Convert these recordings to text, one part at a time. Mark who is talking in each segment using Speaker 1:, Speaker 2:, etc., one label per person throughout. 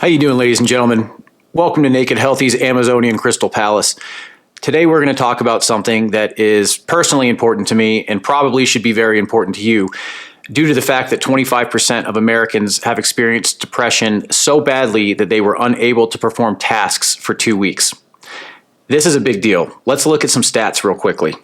Speaker 1: How you doing, ladies and gentlemen? Welcome to Nakedhealthy's Amazonian Crystal Palace. Today we're going to talk about something that is personally important to me and probably should be very important to you due to the fact that 25% of Americans have experienced depression so badly that they were unable to perform tasks for 2 weeks. This is a big deal. Let's look at some stats real quickly.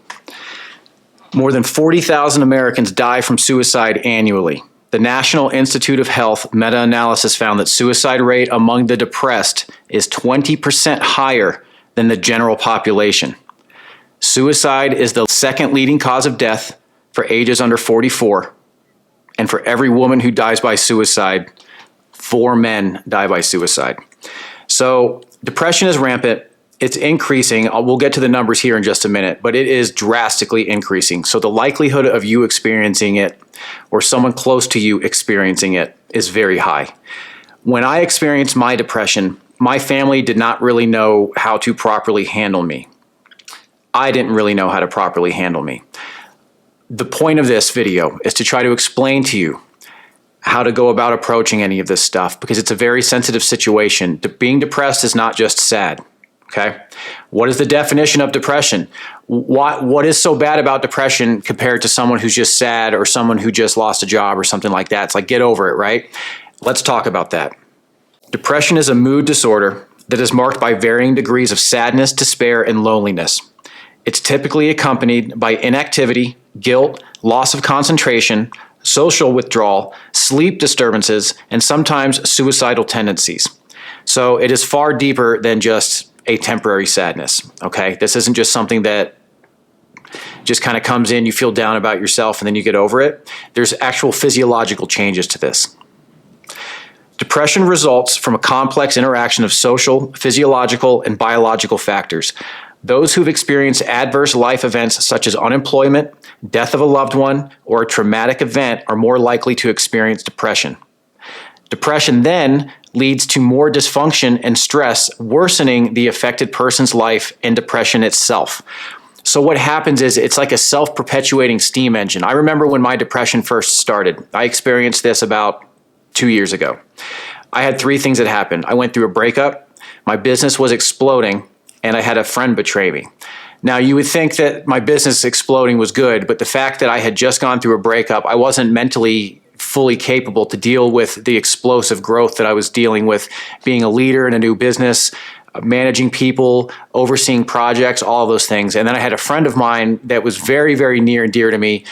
Speaker 1: More than 40,000 Americans die from suicide annually. The National Institute of Health meta-analysis found that suicide rate among the depressed is 20% higher than the general population. Suicide is the second leading cause of death for ages under 44. And for every woman who dies by suicide, 4 men die by suicide. So depression is rampant. It's increasing. We'll get to the numbers here in just a minute, but it is drastically increasing. So the likelihood of you experiencing it or someone close to you experiencing it is very high. When I experienced my depression, my family did not really know how to properly handle me. I didn't really know how to properly handle me. The point of this video is to try to explain to you how to go about approaching any of this stuff because it's a very sensitive situation. Being depressed is not just sad. Okay. What is the definition of depression? What is so bad about depression compared to someone who's just sad or someone who just lost a job or something like that? It's like, get over it, right? Let's talk about that. Depression is a mood disorder that is marked by varying degrees of sadness, despair, and loneliness. It's typically accompanied by inactivity, guilt, loss of concentration, social withdrawal, sleep disturbances, and sometimes suicidal tendencies. So it is far deeper than just a temporary sadness, okay? This isn't just something that just kind of comes in, you feel down about yourself, and then you get over it. There's actual physiological changes to this. Depression results from a complex interaction of social, physiological, and biological factors. Those who've experienced adverse life events such as unemployment, death of a loved one, or a traumatic event are more likely to experience depression. Depression then leads to more dysfunction and stress, worsening the affected person's life and depression itself. So what happens is it's like a self-perpetuating steam engine. I remember when my depression first started. I experienced this about 2 years ago. I had 3 things that happened. I went through a breakup, my business was exploding, and I had a friend betray me. Now, you would think that my business exploding was good, but the fact that I had just gone through a breakup, I wasn't mentally fully capable to deal with the explosive growth that I was dealing with, being a leader in a new business, managing people, overseeing projects, all of those things. And then I had a friend of mine that was very, very near and dear to me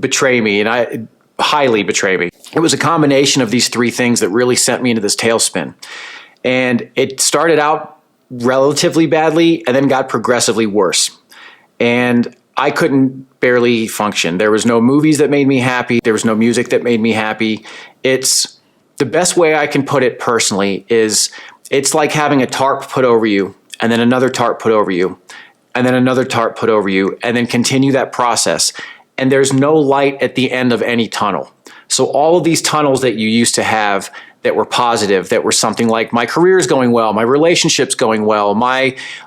Speaker 1: betray me, and highly betray me. It was a combination of these 3 things that really sent me into this tailspin. And it started out relatively badly and then got progressively worse. And I couldn't barely function. There was no movies that made me happy. There was no music that made me happy. It's the best way I can put it personally is it's like having a tarp put over you and then another tarp put over you and then another tarp put over you and then continue that process. And there's no light at the end of any tunnel. So all of these tunnels that you used to have that were positive, that were something like my career is going well, my relationship's going well,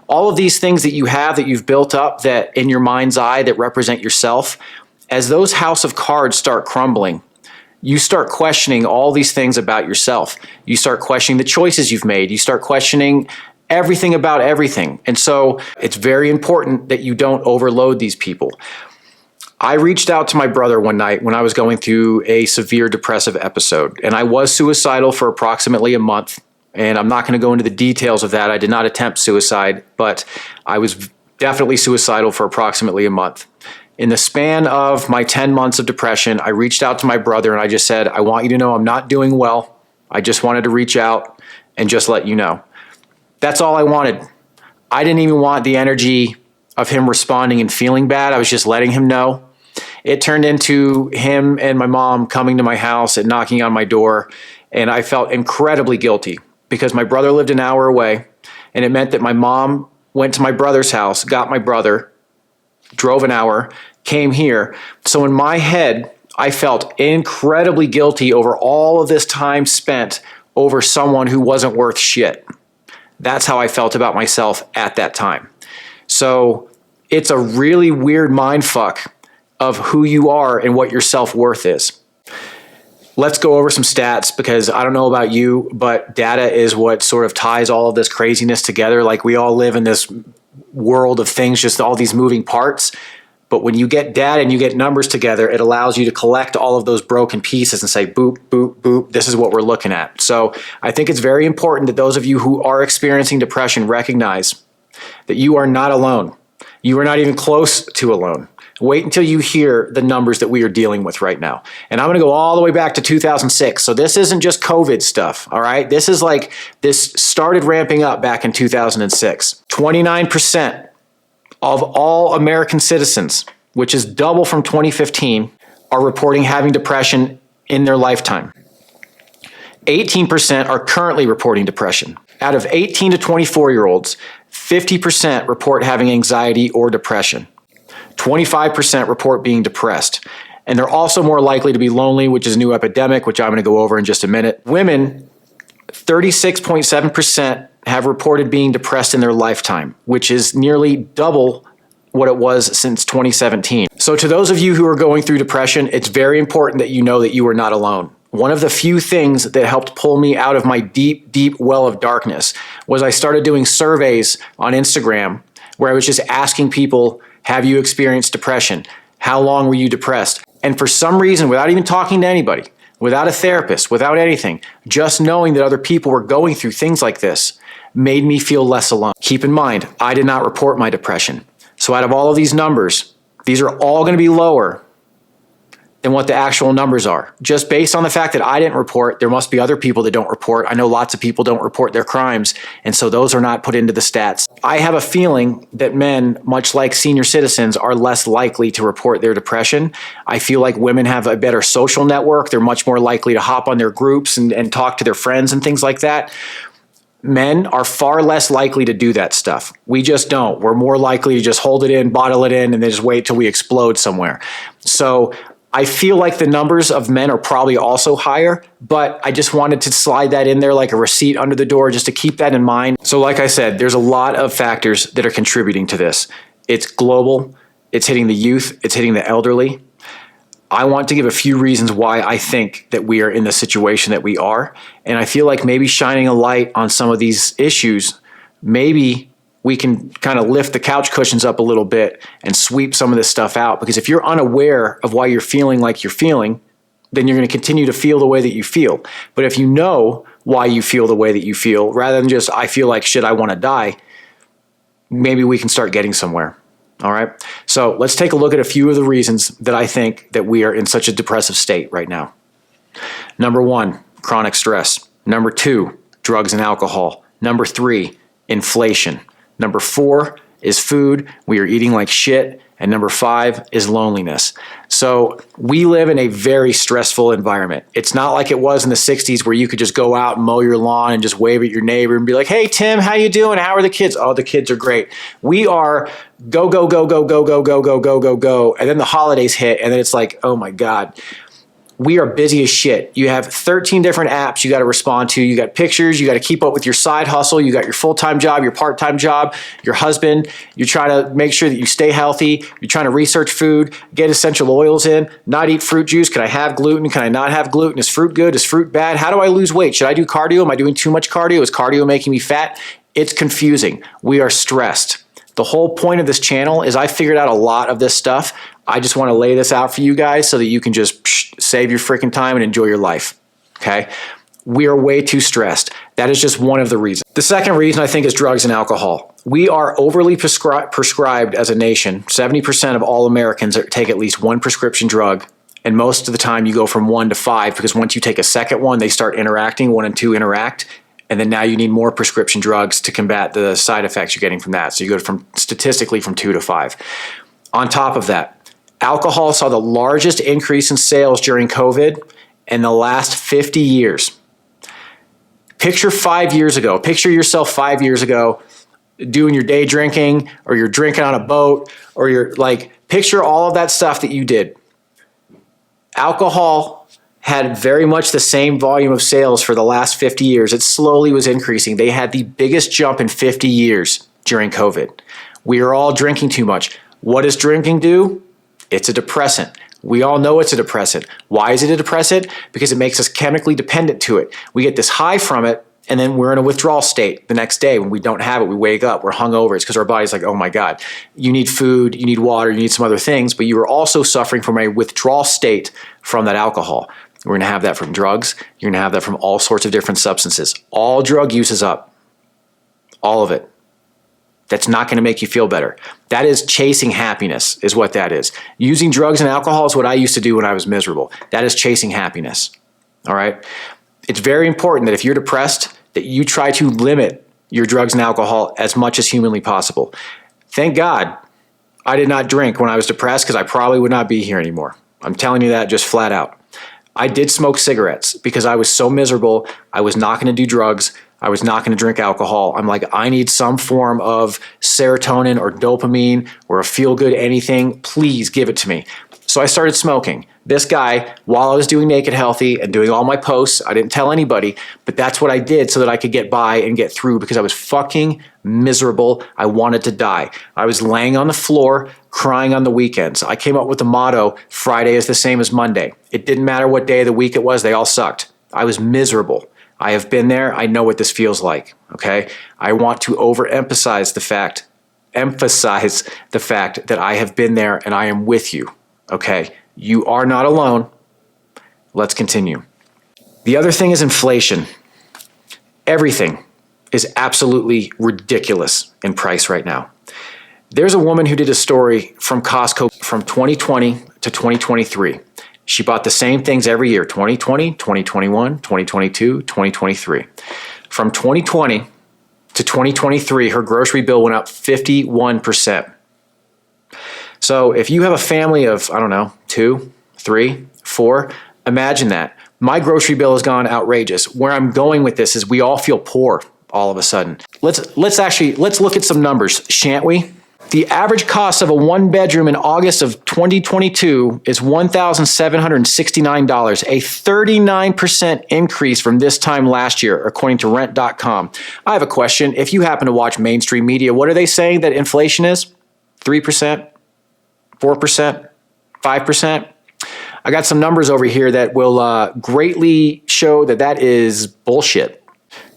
Speaker 1: all of these things that you have that you've built up that in your mind's eye that represent yourself, as those house of cards start crumbling, you start questioning all these things about yourself. You start questioning the choices you've made. You start questioning everything about everything. And so it's very important that you don't overload these people. I reached out to my brother one night when I was going through a severe depressive episode, and I was suicidal for approximately a month. And I'm not going to go into the details of that. I did not attempt suicide, but I was definitely suicidal for approximately a month. In the span of my 10 months of depression, I reached out to my brother and I just said, I want you to know I'm not doing well. I just wanted to reach out and just let you know. That's all I wanted. I didn't even want the energy of him responding and feeling bad. I was just letting him know. It turned into him and my mom coming to my house and knocking on my door. And I felt incredibly guilty because my brother lived an hour away. And it meant that my mom went to my brother's house, got my brother, drove an hour, came here. So in my head, I felt incredibly guilty over all of this time spent over someone who wasn't worth shit. That's how I felt about myself at that time. So it's a really weird mind fuck of who you are and what your self-worth is. let's go over some stats, because I don't know about you, but data is what sort of ties all of this craziness together. Like, we all live in this world of things, just all these moving parts. But when you get data and you get numbers together, it allows you to collect all of those broken pieces and say, boop, boop, boop, this is what we're looking at. So I think it's very important that those of you who are experiencing depression recognize that you are not alone. You are not even close to alone. Wait until you hear the numbers that we are dealing with right now. And I'm going to go all the way back to 2006. So this isn't just COVID stuff, all right? This is like, this started ramping up back in 2006. 29% of all American citizens, which is double from 2015, are reporting having depression in their lifetime. 18% are currently reporting depression. Out of 18 to 24-year-olds, 50% report having anxiety or depression. 25% report being depressed. And they're also more likely to be lonely, which is a new epidemic, which I'm going to go over in just a minute. Women, 36.7% have reported being depressed in their lifetime, which is nearly double what it was since 2017. So to those of you who are going through depression, it's very important that you know that you are not alone. One of the few things that helped pull me out of my deep, deep well of darkness was I started doing surveys on Instagram where I was just asking people, have you experienced depression? How long were you depressed? And for some reason, without even talking to anybody, without a therapist, without anything, just knowing that other people were going through things like this made me feel less alone. Keep in mind, I did not report my depression. So out of all of these numbers, these are all going to be lower than what the actual numbers are. Just based on the fact that I didn't report, there must be other people that don't report. I know lots of people don't report their crimes, and so those are not put into the stats. I have a feeling that men, much like senior citizens, are less likely to report their depression. I feel like women have a better social network. They're much more likely to hop on their groups and talk to their friends and things like that. Men are far less likely to do that stuff. We just don't. We're more likely to just hold it in, bottle it in, and then just wait till we explode somewhere. So I feel like the numbers of men are probably also higher, but I just wanted to slide that in there like a receipt under the door just to keep that in mind. So like I said, there's a lot of factors that are contributing to this. It's global, it's hitting the youth, it's hitting the elderly. I want to give a few reasons why I think that we are in the situation that we are. And I feel like maybe shining a light on some of these issues, maybe we can kind of lift the couch cushions up a little bit and sweep some of this stuff out. Because if you're unaware of why you're feeling like you're feeling, then you're going to continue to feel the way that you feel. But if you know why you feel the way that you feel, rather than just, I feel like shit, I want to die, maybe we can start getting somewhere. All right. So let's take a look at a few of the reasons that I think that we are in such a depressive state right now. Number 1, chronic stress. Number 2, drugs and alcohol. Number 3, inflation. Number 4 is food. We are eating like shit. And number 5 is loneliness. So we live in a very stressful environment. It's not like it was in the 60s where you could just go out and mow your lawn and just wave at your neighbor and be like, hey, Tim, how you doing? How are the kids? Oh, the kids are great. We are go, go, go, go, go, go, go, go, go, go, go. And then the holidays hit and then it's like, oh my God. We are busy as shit. You have 13 different apps you got to respond to. You got pictures. You got to keep up with your side hustle. You got your full-time job, your part-time job, your husband. You're trying to make sure that you stay healthy. You're trying to research food, get essential oils in, not eat fruit juice. Can I have gluten? Can I not have gluten? Is fruit good? Is fruit bad? How do I lose weight? Should I do cardio? Am I doing too much cardio? Is cardio making me fat? It's confusing. We are stressed. The whole point of this channel is I figured out a lot of this stuff. I just want to lay this out for you guys so that you can just save your freaking time and enjoy your life, okay? We are way too stressed. That is just one of the reasons. The second reason I think is drugs and alcohol. We are overly prescribed as a nation. 70% of all Americans take at least one prescription drug, and most of the time you go from 1 to 5 because once you take a second one, they start interacting, 1 and 2 interact, and then now you need more prescription drugs to combat the side effects you're getting from that. So you go from statistically from 2 to 5. On top of that, alcohol saw the largest increase in sales during COVID in the last 50 years. Picture 5 years ago. Picture yourself 5 years ago doing your day drinking, or you're drinking on a boat, or you're like, picture all of that stuff that you did. Alcohol had very much the same volume of sales for the last 50 years. It slowly was increasing. They had the biggest jump in 50 years during COVID. We are all drinking too much. What does drinking do? It's a depressant. We all know it's a depressant. Why is it a depressant? Because it makes us chemically dependent to it. We get this high from it, and then we're in a withdrawal state the next day when we don't have it. We wake up, we're hungover. It's because our body's like, oh my God, you need food, you need water, you need some other things, but you are also suffering from a withdrawal state from that alcohol. We're going to have that from drugs. You're going to have that from all sorts of different substances. All drug use is up. All of it. That's not going to make you feel better. That is chasing happiness, is what that is. Using drugs and alcohol is what I used to do when I was miserable. That is chasing happiness. All right? It's very important that if you're depressed, that you try to limit your drugs and alcohol as much as humanly possible. Thank God I did not drink when I was depressed, because I probably would not be here anymore. I'm telling you that just flat out. I did smoke cigarettes because I was so miserable. I was not going to do drugs. I was not going to drink alcohol. I'm like, I need some form of serotonin or dopamine or a feel-good anything. Please give it to me. So I started smoking. This guy, while I was doing Naked Healthy and doing all my posts, I didn't tell anybody, but that's what I did so that I could get by and get through, because I was fucking miserable. I wanted to die. I was laying on the floor, crying on the weekends. I came up with the motto, Friday is the same as Monday. It didn't matter what day of the week it was, they all sucked. I was miserable. I have been there. I know what this feels like, okay? I want to emphasize the fact that I have been there and I am with you, okay? You are not alone. Let's continue. The other thing is inflation. Everything is absolutely ridiculous in price right now. There's a woman who did a story from Costco from 2020 to 2023. She bought the same things every year, 2020, 2021, 2022, 2023. From 2020 to 2023, her grocery bill went up 51%. So if you have a family of, 2, 3, 4, imagine that. My grocery bill has gone outrageous. Where I'm going with this is we all feel poor all of a sudden. Let's look at some numbers, shan't we? The average cost of a one-bedroom in August of 2022 is $1,769, a 39% increase from this time last year, according to rent.com. I have a question. If you happen to watch mainstream media, what are they saying that inflation is? 3%? 4%? 5%? I got some numbers over here that will greatly show that is bullshit.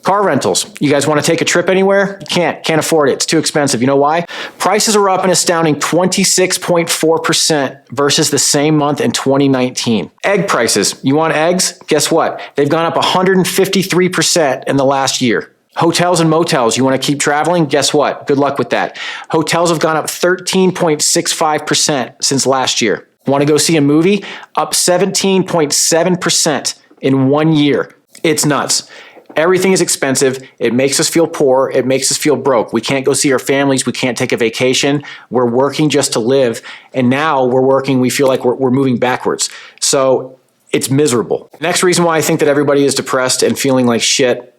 Speaker 1: Car rentals. You guys want to take a trip anywhere? You can't afford it. It's too expensive. You know why? Prices are up an astounding 26.4% versus the same month in 2019. Egg prices. You want eggs? Guess what? They've gone up 153% in the last year. Hotels and motels. You want to keep traveling? Guess what? Good luck with that. Hotels have gone up 13.65% since last year. Want to go see a movie? Up 17.7% in 1 year. It's nuts. Everything is expensive. It makes us feel poor. It makes us feel broke. We can't go see our families. We can't take a vacation. We're working just to live. And now we're working, we feel like we're moving backwards. So it's miserable. Next reason why I think that everybody is depressed and feeling like shit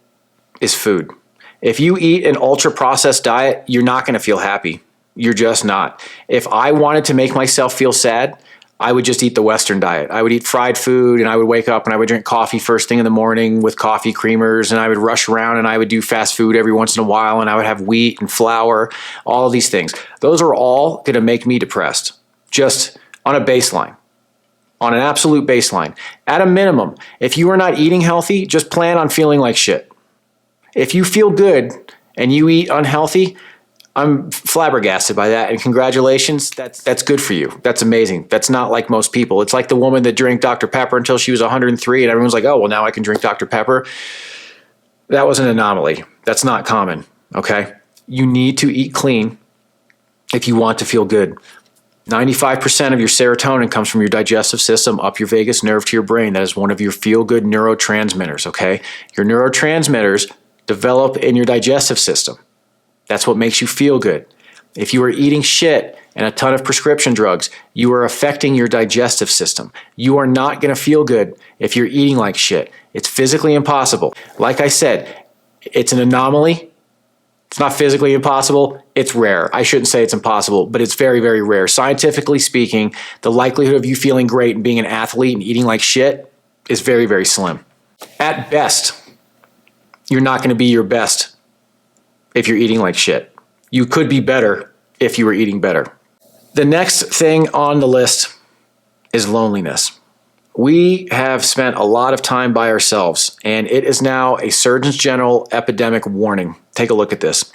Speaker 1: is food. If you eat an ultra-processed diet, you're not going to feel happy. You're just not. If I wanted to make myself feel sad, I would just eat the Western diet. I would eat fried food, and I would wake up and I would drink coffee first thing in the morning with coffee creamers, and I would rush around and I would do fast food every once in a while, and I would have wheat and flour, all of these things. Those are all going to make me depressed, just on a baseline, on an absolute baseline. At a minimum, if you are not eating healthy, just plan on feeling like shit. If you feel good and you eat unhealthy, I'm flabbergasted by that, and congratulations. That's good for you. That's amazing. That's not like most people. It's like the woman that drank Dr. Pepper until she was 103, and everyone's like, oh, well, now I can drink Dr. Pepper. That was an anomaly. That's not common, okay? You need to eat clean if you want to feel good. 95% of your serotonin comes from your digestive system up your vagus nerve to your brain. That is one of your feel-good neurotransmitters, okay? Your neurotransmitters develop in your digestive system. That's what makes you feel good. If you are eating shit and a ton of prescription drugs, you are affecting your digestive system. You are not going to feel good if you're eating like shit. It's physically impossible. Like I said, it's an anomaly. It's not physically impossible. It's rare. I shouldn't say it's impossible, but it's very, very rare. Scientifically speaking, the likelihood of you feeling great and being an athlete and eating like shit is very, very slim. At best, you're not going to be your best if you're eating like shit. You could be better if you were eating better. The next thing on the list is loneliness. We have spent a lot of time by ourselves, and it is now a Surgeon General epidemic warning. Take a look at this.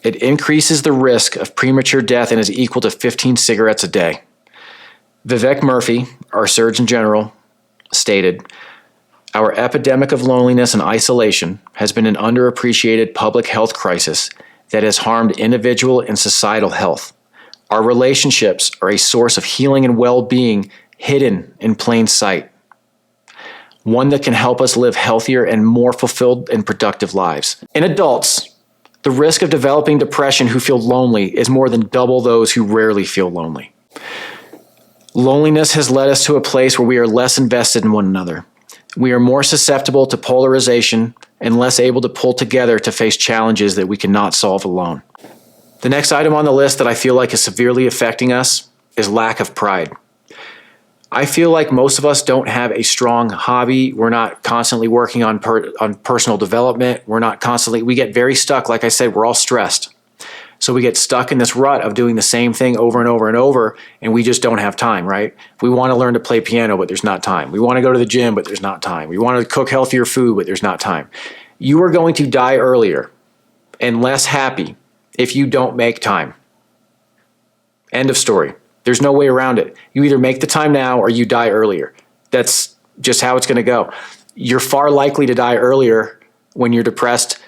Speaker 1: It increases the risk of premature death and is equal to 15 cigarettes a day. Vivek Murthy, our Surgeon General, stated, "Our epidemic of loneliness and isolation has been an underappreciated public health crisis that has harmed individual and societal health. Our relationships are a source of healing and well-being hidden in plain sight, one that can help us live healthier and more fulfilled and productive lives." In adults, the risk of developing depression who feel lonely is more than double those who rarely feel lonely. Loneliness has led us to a place where we are less invested in one another. We are more susceptible to polarization and less able to pull together to face challenges that we cannot solve alone. The next item on the list that I feel like is severely affecting us is lack of pride. I feel like most of us don't have a strong hobby. We're not constantly working on personal development. We get very stuck. Like I said, we're all stressed. So we get stuck in this rut of doing the same thing over and over and over, and we just don't have time, right? We want to learn to play piano, but there's not time. We want to go to the gym, but there's not time. We want to cook healthier food, but there's not time. You are going to die earlier and less happy if you don't make time. End of story. There's no way around it. You either make the time now or you die earlier. That's just how it's going to go. You're far likely to die earlier when you're depressed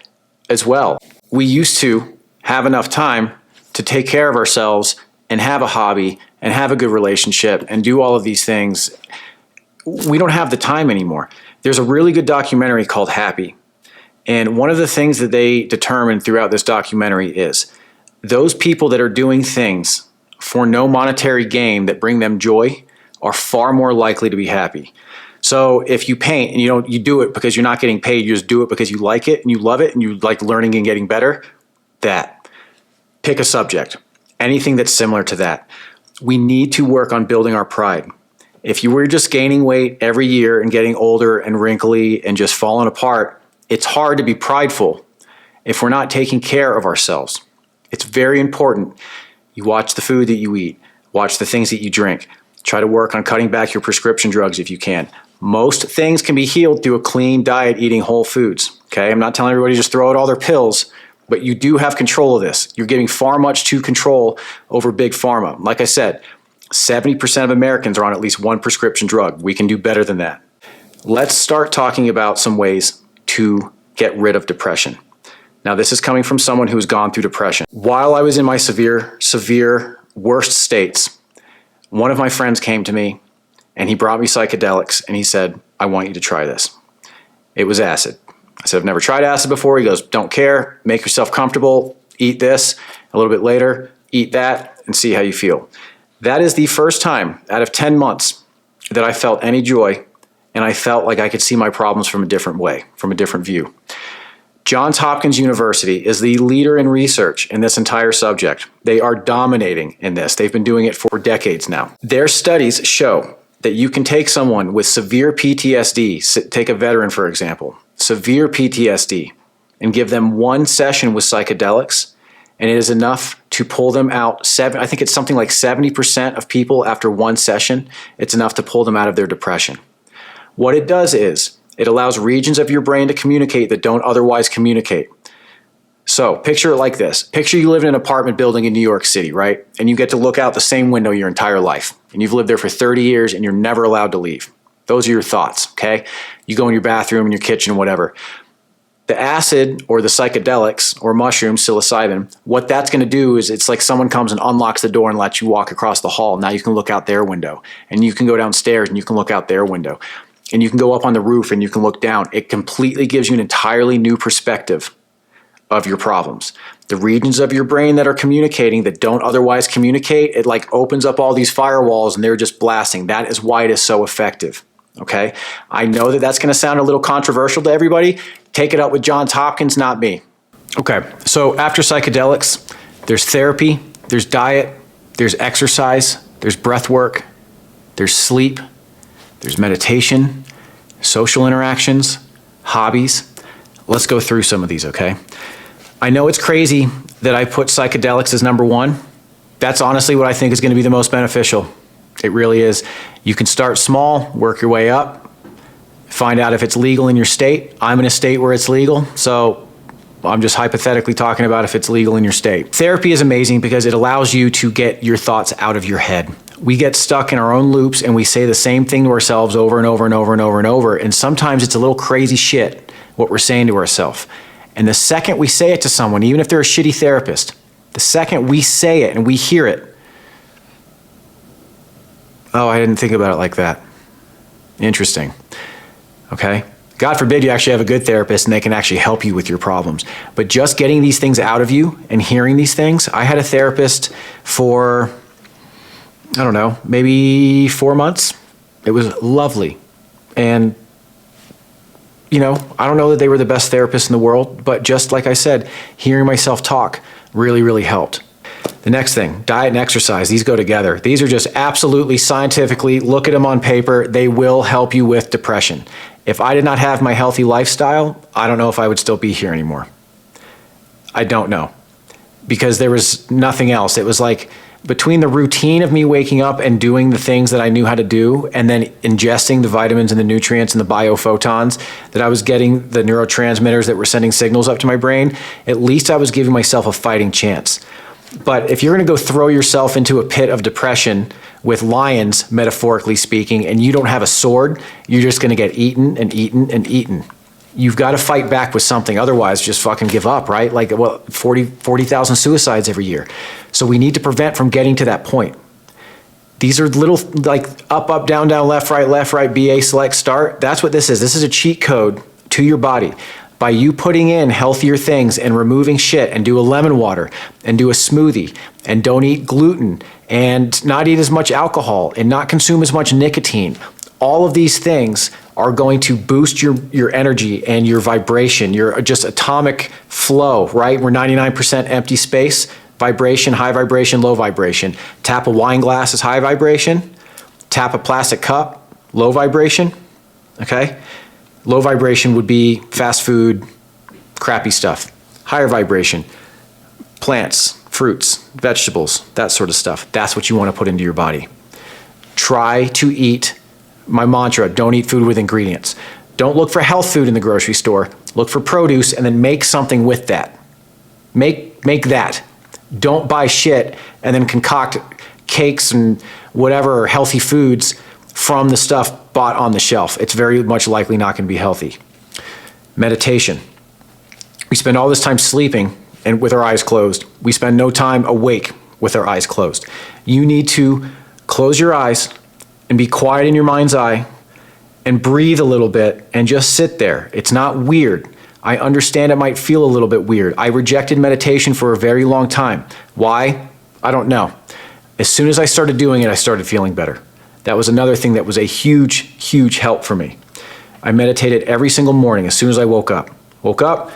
Speaker 1: as well. We used to have enough time to take care of ourselves and have a hobby and have a good relationship and do all of these things. We don't have the time anymore. There's a really good documentary called Happy. And one of the things that they determined throughout this documentary is those people that are doing things for no monetary gain that bring them joy are far more likely to be happy. So if you paint and you do it because you're not getting paid, you just do it because you like it and you love it and you like learning and getting better, pick a subject, anything that's similar to that. We need to work on building our pride. If you were just gaining weight every year and getting older and wrinkly and just falling apart, it's hard to be prideful if we're not taking care of ourselves. It's very important. You watch the food that you eat, watch the things that you drink, try to work on cutting back your prescription drugs if you can. Most things can be healed through a clean diet, eating whole foods. Okay, I'm not telling everybody just throw out all their pills, but you do have control of this. You're giving far much to control over big pharma. Like I said, 70% of Americans are on at least one prescription drug. We can do better than that. Let's start talking about some ways to get rid of depression. Now, this is coming from someone who's gone through depression. While I was in my severe, worst states, one of my friends came to me and he brought me psychedelics and he said, "I want you to try this." It was acid. I said, "I've never tried acid before." He goes, "Don't care, make yourself comfortable, eat this." A little bit later, eat that and see how you feel. That is the first time out of 10 months that I felt any joy and I felt like I could see my problems from a different way, from a different view. Johns Hopkins University is the leader in research in this entire subject. They are dominating in this. They've been doing it for decades now. Their studies show that you can take someone with severe PTSD, take a veteran for example, severe PTSD, and give them one session with psychedelics, and it is enough to pull them out. I think it's something like 70% of people after one session, it's enough to pull them out of their depression. What it does is, it allows regions of your brain to communicate that don't otherwise communicate. So picture it like this. Picture you live in an apartment building in New York City, right? And you get to look out the same window your entire life. And you've lived there for 30 years and you're never allowed to leave. Those are your thoughts, okay? You go in your bathroom, in your kitchen, whatever. The acid or the psychedelics or mushrooms, psilocybin, what that's going to do is it's like someone comes and unlocks the door and lets you walk across the hall. Now you can look out their window. And you can go downstairs and you can look out their window. And you can go up on the roof and you can look down. It completely gives you an entirely new perspective of your problems. The regions of your brain that are communicating that don't otherwise communicate, it like opens up all these firewalls and they're just blasting. That is why it is so effective. Okay? I know that that's going to sound a little controversial to everybody. Take it up with Johns Hopkins, not me. Okay, so after psychedelics, there's therapy, there's diet, there's exercise, there's breath work, there's sleep, there's meditation, social interactions, hobbies. Let's go through some of these, okay? I know it's crazy that I put psychedelics as number one. That's honestly what I think is going to be the most beneficial. It really is. You can start small, work your way up, find out if it's legal in your state. I'm in a state where it's legal, so I'm just hypothetically talking about if it's legal in your state. Therapy is amazing because it allows you to get your thoughts out of your head. We get stuck in our own loops and we say the same thing to ourselves over and over and over and over and over. And sometimes it's a little crazy shit what we're saying to ourselves. And the second we say it to someone, even if they're a shitty therapist, the second we say it and we hear it, oh, I didn't think about it like that. Interesting. Okay? God forbid you actually have a good therapist and they can actually help you with your problems. But just getting these things out of you and hearing these things, I had a therapist for, I don't know, maybe 4 months. It was lovely. And, you know, I don't know that they were the best therapists in the world, but just like I said, hearing myself talk really, really helped. The next thing, diet and exercise, these go together. These are just absolutely scientifically, look at them on paper, they will help you with depression. If I did not have my healthy lifestyle, I don't know if I would still be here anymore. I don't know. Because there was nothing else. It was like between the routine of me waking up and doing the things that I knew how to do, and then ingesting the vitamins and the nutrients and the biophotons, that I was getting the neurotransmitters that were sending signals up to my brain, at least I was giving myself a fighting chance. But if you're going to go throw yourself into a pit of depression with lions, metaphorically speaking, and you don't have a sword, you're just going to get eaten and eaten and eaten. You've got to fight back with something. Otherwise, just fucking give up, right? Like, well, 40,000 suicides every year. So we need to prevent from getting to that point. These are little, like, up, down, left, right, BA, select, start. That's what this is. This is a cheat code to your body. By you putting in healthier things and removing shit, and do a lemon water and do a smoothie and don't eat gluten and not eat as much alcohol and not consume as much nicotine. All of these things are going to boost your energy and your vibration, your just atomic flow, right? We're 99% empty space, vibration, high vibration, low vibration. Tap a wine glass is high vibration. Tap a plastic cup, low vibration, okay? Low vibration would be fast food, crappy stuff. Higher vibration, plants, fruits, vegetables, that sort of stuff. That's what you want to put into your body. Try to eat, my mantra, don't eat food with ingredients. Don't look for health food in the grocery store. Look for produce and then make something with that. Make that. Don't buy shit and then concoct cakes and whatever healthy foods from the stuff bought on the shelf. It's very much likely not going to be healthy. Meditation. We spend all this time sleeping and with our eyes closed. We spend no time awake with our eyes closed. You need to close your eyes and be quiet in your mind's eye and breathe a little bit and just sit there. It's not weird. I understand it might feel a little bit weird. I rejected meditation for a very long time. Why? I don't know. As soon as I started doing it, I started feeling better. That was another thing that was a huge, huge help for me. I meditated every single morning as soon as I woke up. Woke up,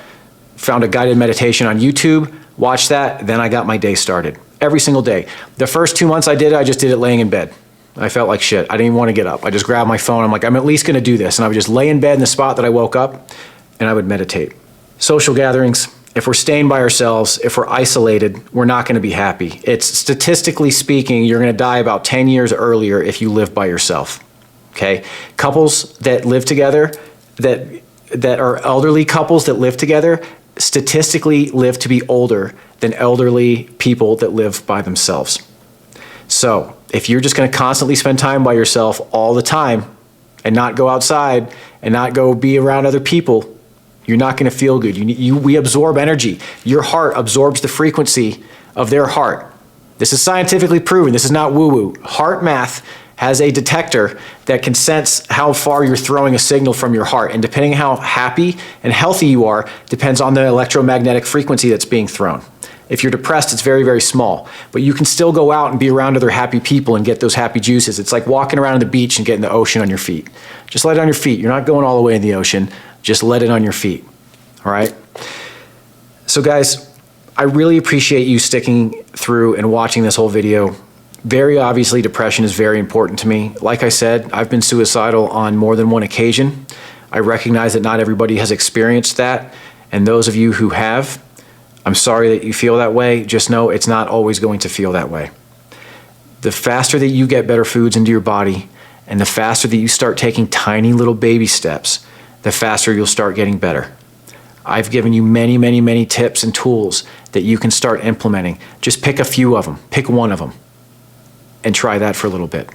Speaker 1: found a guided meditation on YouTube, watched that, then I got my day started. Every single day. The first 2 months I did it, I just did it laying in bed. I felt like shit. I didn't even want to get up. I just grabbed my phone. I'm like, I'm at least going to do this. And I would just lay in bed in the spot that I woke up, and I would meditate. Social gatherings. If we're staying by ourselves, if we're isolated, we're not going to be happy. It's statistically speaking, you're going to die about 10 years earlier if you live by yourself. Okay? Couples that live together, that are elderly couples that live together, statistically live to be older than elderly people that live by themselves. So if you're just going to constantly spend time by yourself all the time and not go outside and not go be around other people, you're not going to feel good. We absorb energy. Your heart absorbs the frequency of their heart. This is scientifically proven. This is not woo-woo. Heart math has a detector that can sense how far you're throwing a signal from your heart. And depending on how happy and healthy you are, depends on the electromagnetic frequency that's being thrown. If you're depressed, it's very, very small. But you can still go out and be around other happy people and get those happy juices. It's like walking around on the beach and getting the ocean on your feet. Just let it on your feet. You're not going all the way in the ocean. Just let it on your feet. All right? So guys, I really appreciate you sticking through and watching this whole video. Very obviously, depression is very important to me. Like I said, I've been suicidal on more than one occasion. I recognize that not everybody has experienced that. And those of you who have, I'm sorry that you feel that way. Just know it's not always going to feel that way. The faster that you get better foods into your body, and the faster that you start taking tiny little baby steps, the faster you'll start getting better. I've given you many, many, many tips and tools that you can start implementing. Just pick a few of them, pick one of them, and try that for a little bit.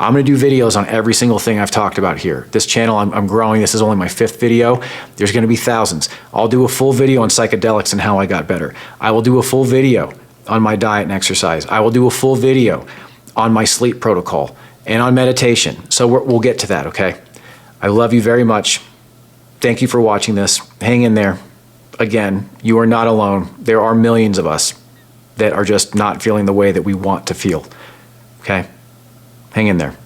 Speaker 1: I'm going to do videos on every single thing I've talked about here. This channel, I'm growing. This is only my 5th video. There's going to be thousands. I'll do a full video on psychedelics and how I got better. I will do a full video on my diet and exercise. I will do a full video on my sleep protocol and on meditation. So we'll get to that, okay? I love you very much. Thank you for watching this. Hang in there. Again, you are not alone. There are millions of us that are just not feeling the way that we want to feel, okay? Hang in there.